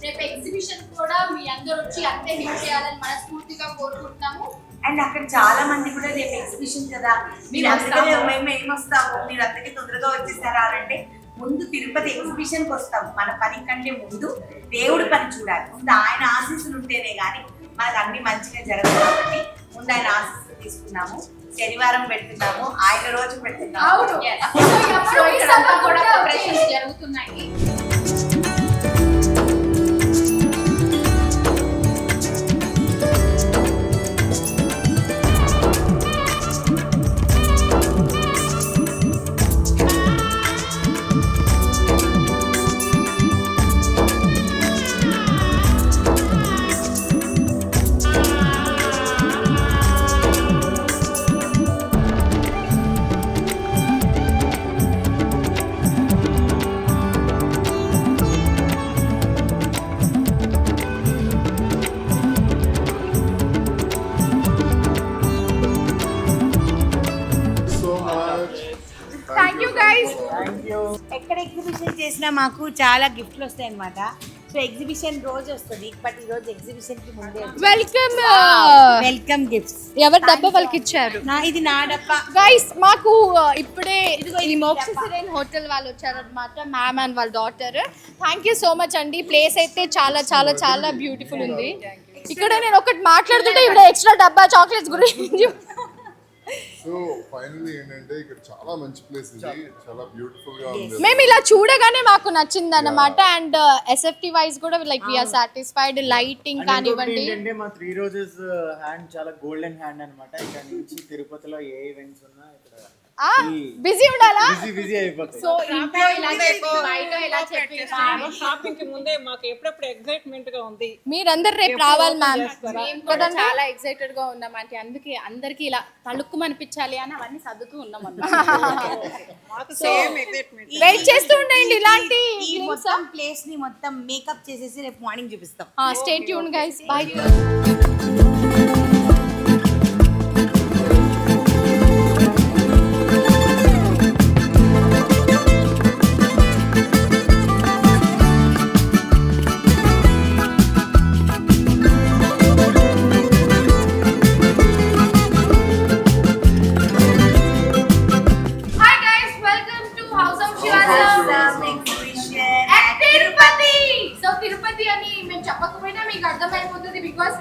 రేపు ఎగ్జిబిషన్ కూడా మీ అందరూ వచ్చి అంతే హిట్ చేయాలని మనస్ఫూర్తిగా కోరుకుంటున్నాము. అండ్ అక్కడ చాలా మంది కూడా రేపు ఎగ్జిబిషన్ కదా, మీరు అందరూ మేము ఏమొస్తాము, మీరు అందరికీ తొందరగా వచ్చేసారా అంటే ముందు తిరుపతి ఎగ్జిబిషన్కి వస్తాం. మన పని కంటే ముందు దేవుడి పని చూడాలి. ముందు ఆయన ఆశీస్సులు ఉంటేనే కానీ మనకు అన్ని మంచిగా జరగదు. కాబట్టి ముందు ఆయన ఆశీస్సులు తీసుకున్నాము. శనివారం పెడుతున్నాము, ఆయన రోజు పెడుతున్నాము. జరుగుతున్నాయి. ఎక్కడ ఎగ్జిబిషన్ చేసినా మాకు చాలా గిఫ్ట్లు వస్తాయి అన్నమాట. సో ఎగ్జిబిషన్ రోజు వస్తుంది, బట్ ఈ రోజు ఎగ్జిబిషన్ కి ముందే వెల్కమ్ గిఫ్ట్స్. ఎవరి డబ్బా వాళ్ళకి ఇచ్చారు. ఇది నా డబ్బా గైస్. మాకు ఇప్పుడే ఈ మోక్ష సిరైన్ హోటల్ వాళ్ళు వచ్చారు అనమాట, మ్యామ్ అండ్ వాళ్ళ daughter. Thank you so much అండి. ప్లేస్ అయితే చాలా చాలా చాలా బ్యూటిఫుల్ ఉంది. ఇక్కడ నేను ఒకటి మాట్లాడుతుంటే ఇక్కడ ఎక్స్ట్రా డబ్బా చాక్లెట్స్ గురించి. సో ఫైనల్లీ ఏంటంటే ఇక్కడ చాలా మంచి ప్లేస్ ఇది, చాలా బ్యూటిఫుల్ గా ఉంది. మేము ఇలా చూడగానే మాకు నచ్చింది అన్నమాట. అండ్ ఎస్ఎఫ్టీ వైజ్ కూడా లైక్ వీఆర్ సాటిస్ఫైడ్. లైటింగ్ కానివ్వండి. ఏంటంటే మా 3 రోజెస్ హ్యాండ్ చాలా గోల్డెన్ హ్యాండ్ అన్నమాట. ఇక్కడ నుంచి తిరుపతిలో ఏ ఈవెంట్స్ ఉన్నా ఇక్కడ బిజీ ఉండాలా, బిజీ అయిపోతుంది. సో ఇంట్లో ఇలా బయట ఇలా చెప్పి షాపింగ్ కి ముందే మాకు ఎప్పుడెప్పుడు ఎక్సైట్మెంట్ గా ఉంది. మీరందరూ రేపు రావాలి మ్యామ్. మేము కూడా చాలా ఎక్సైటెడ్ గా ఉన్నాం అంటే, అందుకే అందరికి ఇలా తలుక్కు అనిపించాలి అని అవన్నీ సర్దుతూ ఉన్నాం మాకు సేమ్ ఎక్సైట్మెంట్. వెయిట్ చేస్తూ ఉండండి. ఇలాంటి మొత్తం ప్లేస్ ని మొత్తం మేకప్ చేసేసి రేపు మార్నింగ్ చూపిస్తాం. Stay tune guys. బై.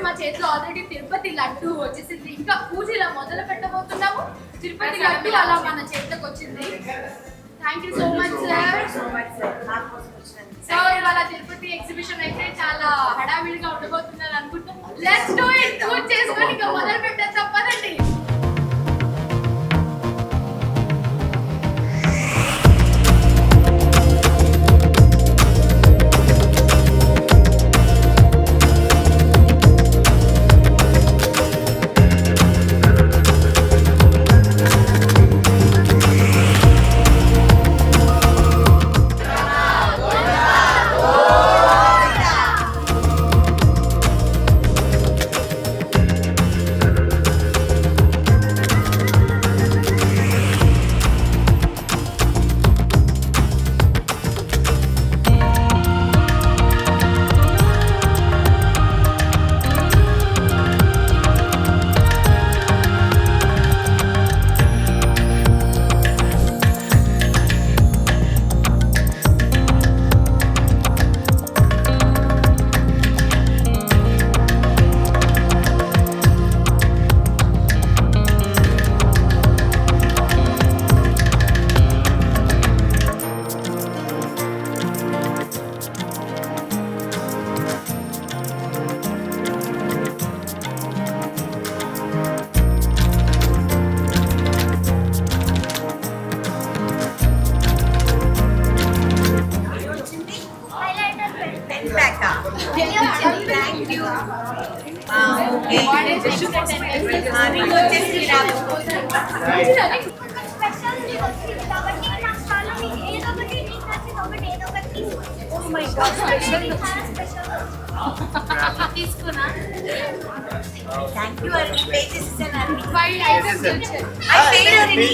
మా చేతిలో ఆల్రెడీ తిరుపతి లడ్డు వచ్చేసింది. ఇంకా పూజ ఇలా మొదలు పెట్టబోతున్నాము. తిరుపతి లడ్డు అలా మన చేతిలోకి వచ్చింది. Thank you so much sir. So ఇవాళ తిరుపతి ఎగ్జిబిషన్ అయితే చాలా హడావిడిగా ఉండబోతున్నారు అనుకుంటున్నాం. Let's do it. పూజ చేసుకొని ఇంకా మొదలు పెట్టేది తప్పదండి. Thank you. రింగ్ వచ్చేసి ఇలా తీసుకున్నా థ్యాంక్ యూ అండి పే చేసేసాను 5 items వచ్చాయి. అది paid already.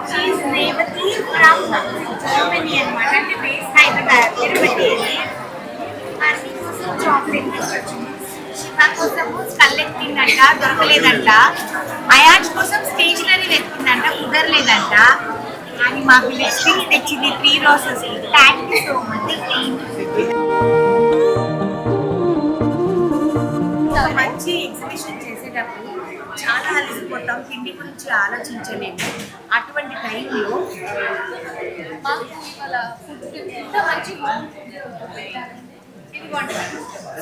She's Revati from Germany అన్నమాట. అంటే బేస్ హైదరాబాద్ తిరుపతి అని. అది కోసం చాక్లెట్ శివ కోసము కలెక్టింగ్ అంట దొరకలేదంట. అయాజ్ కోసం స్టేషనరీ వెతుకుందంట కుదరలేదంట. అని మాకు లిప్స్టిక్ తెచ్చింది 3 roses. Thank you so much. మంచి ఎగ్జిబిషన్ చేసేటప్పుడు చాలా అలసిపోతాం, తిండి గురించి ఆలోచించలేము. అటువంటి టైంలో మాకు ఇవాళ ఫుడ్ ఎంత మంచి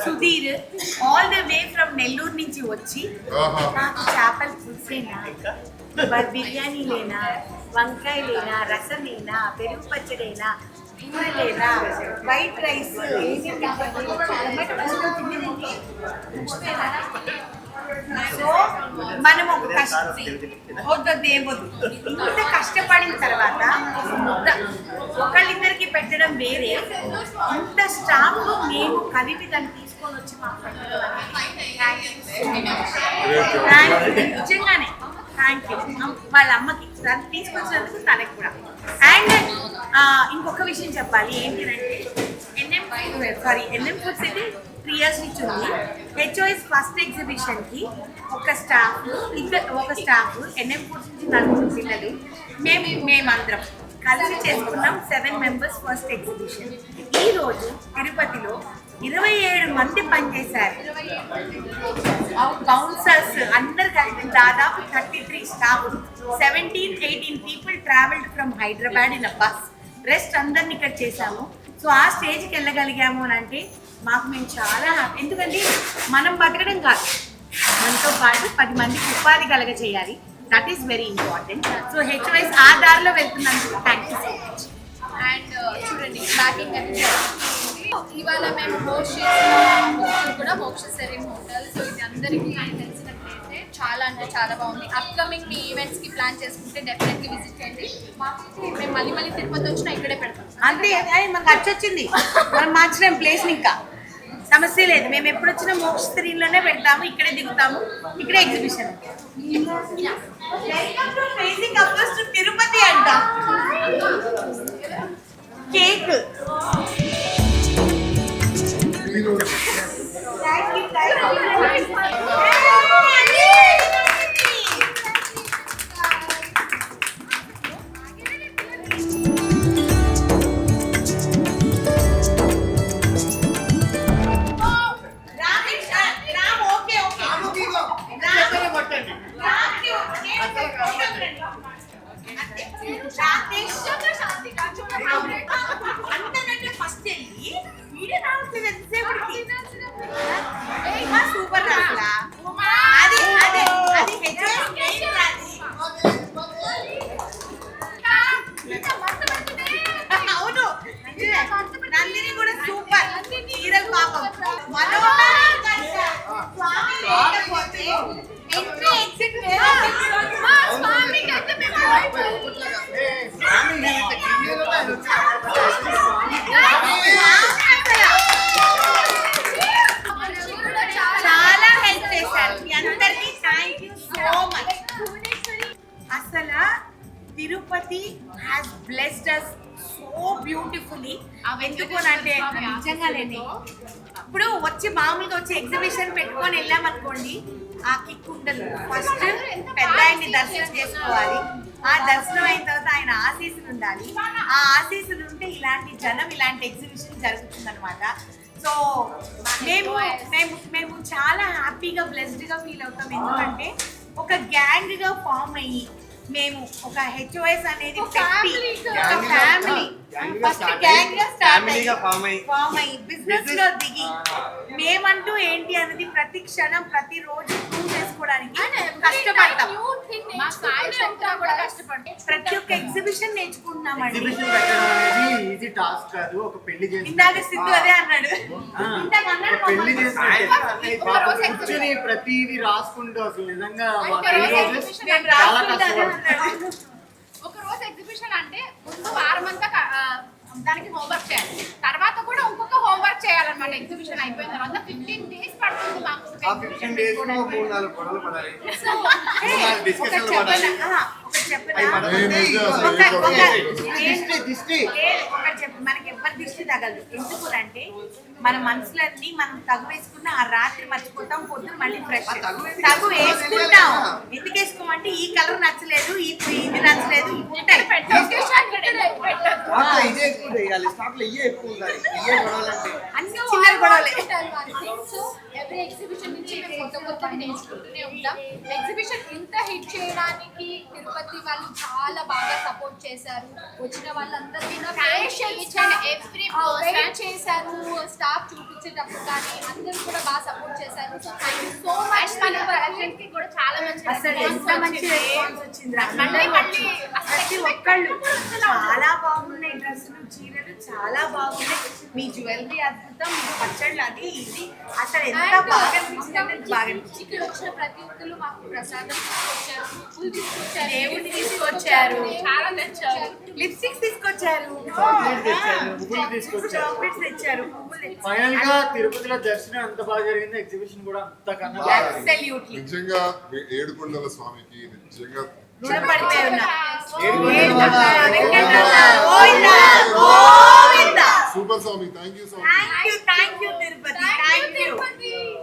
Sudheer all the way from Nellore నుంచి వచ్చి నాకు చేపల పులుసేనా, బిర్యానీ లేనా, వంకాయ లేనా, రసం లేనా, పెరుగు పచ్చడేనా, లేనా, వైట్ రైస్ సో మనం ఒక ఇంత కష్టపడిన తర్వాత ఒకళ్ళిద్దరికి పెట్టడం వేరే, ఇంత స్టాఫ్ మేము కలిపి దాన్ని తీసుకొని వచ్చి మాకు పెట్టడం నిజంగానే థ్యాంక్ యూ వాళ్ళ అమ్మకి దాన్ని తీసుకొచ్చినందుకు తనకి కూడా. అండ్ ఇంకొక విషయం చెప్పాలి ఏంటంటే ఎన్ఎం ఫుడ్స్ అయితే 3 years నుంచి ఉంది. హెచ్ఓఎస్ ఫస్ట్ ఎగ్జిబిషన్ కి ఒక స్టాఫ్ ఎన్ఎం ఫుడ్స్ నుంచి 4 పిల్లలు మేమందరం కలిసి చేసుకున్నాం. 7 members ఫస్ట్ ఎగ్జిబిషన్. ఈ రోజు తిరుపతిలో 27 మంది పనిచేశారు. బౌన్సర్స్ అందరు కలిపి దాదాపు 33 staff. 17-18 people traveled from Hyderabad in a bus. Rest అందరిని ఇక్కడ చేశాము. సో ఆ స్టేజ్కి వెళ్ళగలిగాము అని అంటే మాకు మేము చాలా హ్యాపీ. ఎందుకంటే మనం బతకడం కాదు, మనతో పాటు 10 మందికి ఉపాధి కలగ చేయాలి. That is very important. So HOS ఆ దారిలో వెళ్తున్నందుకు thank you so much. And చూడండి ప్యాకింగ్ అది ఇవాళ మేము హోస్ట్ చేసిన హోటల్ కూడా మోక్ష సెరీన్ హోటల్. సో ఇది అందరికీ తెలిసిన ప్లేసే. చాలా అంటే చాలా బాగుంది. అప్కమింగ్ మీ ఈవెంట్స్కి ప్లాన్ చేసుకుంటే డెఫినెట్లీ విజిట్ చేయండి. మాకు మేము మళ్ళీ తిరుపతి వచ్చినా ఇక్కడే పెడతాం. అంతే మాకు ఖర్చు వచ్చింది, మనం మార్చలేం ప్లేస్ ఇంకా సమస్య లేదు. మేము ఎప్పుడు వచ్చినా మోక్ష స్క్రీన్లోనే పెడతాము, ఇక్కడే దిగుతాము, ఇక్కడే ఎగ్జిబిషన్. తిరుపతి అంట కేక్. అంతకంటే ఫస్ట్ వెళ్ళి వీడియో రావచ్చు ఎంతసేపటికి. సూపర్ రాసులా అది అదే అది అవును. నందిని కూడా సూపర్ హీరోల్ పాపం. ఎంట్రీ ఎగ్జిట్ చాలా హెల్ప్ చేశారు. మీ అందరికీ థ్యాంక్ యూ సో మచ్. అసలు Tirupati has blessed us so beautifully. ఎందుకు అంటే నిజంగానే ఇప్పుడు వచ్చి మామూలుగా వచ్చి ఎగ్జిబిషన్ పెట్టుకొని వెళ్ళామనుకోండి, ఆ కిక్ ఉండదు. ఫస్ట్ పెద్ద ఆయన్ని దర్శనం చేసుకోవాలి. ఆ దర్శనం అయిన తర్వాత ఆయన ఆశీస్సులు ఉండాలి. ఆ ఆశీస్సులు ఉంటే ఇలాంటి జనం ఇలాంటి ఎగ్జిబిషన్ జరుగుతుంది అనమాట. సో మేము మేము మేము చాలా హ్యాపీగా బ్లెస్డ్గా ఫీల్ అవుతాం. ఎందుకంటే ఒక గ్యాంగ్గా ఫామ్ అయ్యి మేము ఒక హెచ్ఓఎస్ అనేది ఫ్యామిలీ ఫస్ట్ గ్యాంగ్ గా స్టార్ట్ ఫామ్ అయ్యి బిజినెస్ లో దిగి మేమంటూ ఏంటి అనేది ప్రతి క్షణం ప్రతి రోజు ప్రూవ్ చేసుకోవడానికి కష్టపడతాం. ప్రతి ఒక్క ఎగ్జిబిషన్ నేర్చుకుంటున్నామండి. ఈజీ టాస్క్ కాదు. ఒక పెళ్లి చేసి ఇందాక సిద్ధు అదే అన్నాడు. పెళ్లి చేసి కూర్చొని ప్రతిదీ రాసుకుంటూ అసలు నిజంగా చాలా కష్టపడతాం. ఒక రోజు ఎగ్జిబిషన్ అంటే ముందు వారం అంతా దానికి హోంవర్క్ చేయాలి, తర్వాత కూడా ఇంకొక హోంవర్క్ చేయాలన్నమాట. ఎగ్జిబిషన్ అయిపోయిన తర్వాత 15 days పడుతుంది మాకు. మనకి ఎవరి దిష్టి తగలదు. ఎందుకు అంటే మన మనసులన్నీ మనం తగు వేసుకున్న ఆ రాత్రి మర్చిపోతాం, పొద్దున మళ్ళీ ఫ్రెష్ తగు వేసుకుంటాం. ఎందుకు వేసుకోమంటే ఈ కలర్ నచ్చలేదు, ఇది నచ్చలేదు, ఉంటాయి. అన్ని చిన్న గొడవలే. సో ఎవ్రీ ఎగ్జిబిషన్ నుంచి మేము కొత్తగా నేర్చుకుంటూనే ఉంటాం. ఎగ్జిబిషన్ ఇంత హిట్ చేయడానికి తిరుపతి వాళ్ళు చాలా బాగా సపోర్ట్ చేశారు. వచ్చిన వాళ్ళందరూ కూడా వెయిట్ చేశారు. స్టాఫ్ చూపించేటప్పుడు కానీ అందరూ కూడా బాగా సపోర్ట్ చేశారు. So thank you so much. మన కూడా చాలా మంచి అసలు ఎంత మంచి రెస్పాన్స్ వచ్చింది. ప్రతి ఒక్కళ్ళు చాలా బాగున్నాయి. డ్రెస్సులు చీరలు చాలా బాగున్నాయి. మీ జ్యువెలరీ అద్భుతం, మీ పచ్చళ్ళు అది ఇది అసలు ఎంత బాగా అనిపించింది అంటే బాగా అనిపించింది. ఇక్కడ వచ్చిన ప్రతి ఒక్కరు మాకు ప్రసాదం తీసుకొచ్చారు, పూలు తీసుకొచ్చారు, దేవుడిని తీసుకొచ్చారు, చాలా తెచ్చారు, లిప్స్టిక్స్ తీసుకొచ్చారు, చాక్లెట్స్ తెచ్చారు, పువ్వులు తెచ్చారు. ఫైనల్ గా తిరుపతిలో దర్శనం ఎంత బాగా జరిగింది, ఎగ్జిబిషన్ కూడా అంతకన్నా బాగా జరిగింది. Absolutely. నిజంగా ఏడుకొండల స్వామికి నిజంగా రుణపడిపోయి ఉన్నా. ఏడుకొండల వెంకటరమణ, గోవిందా.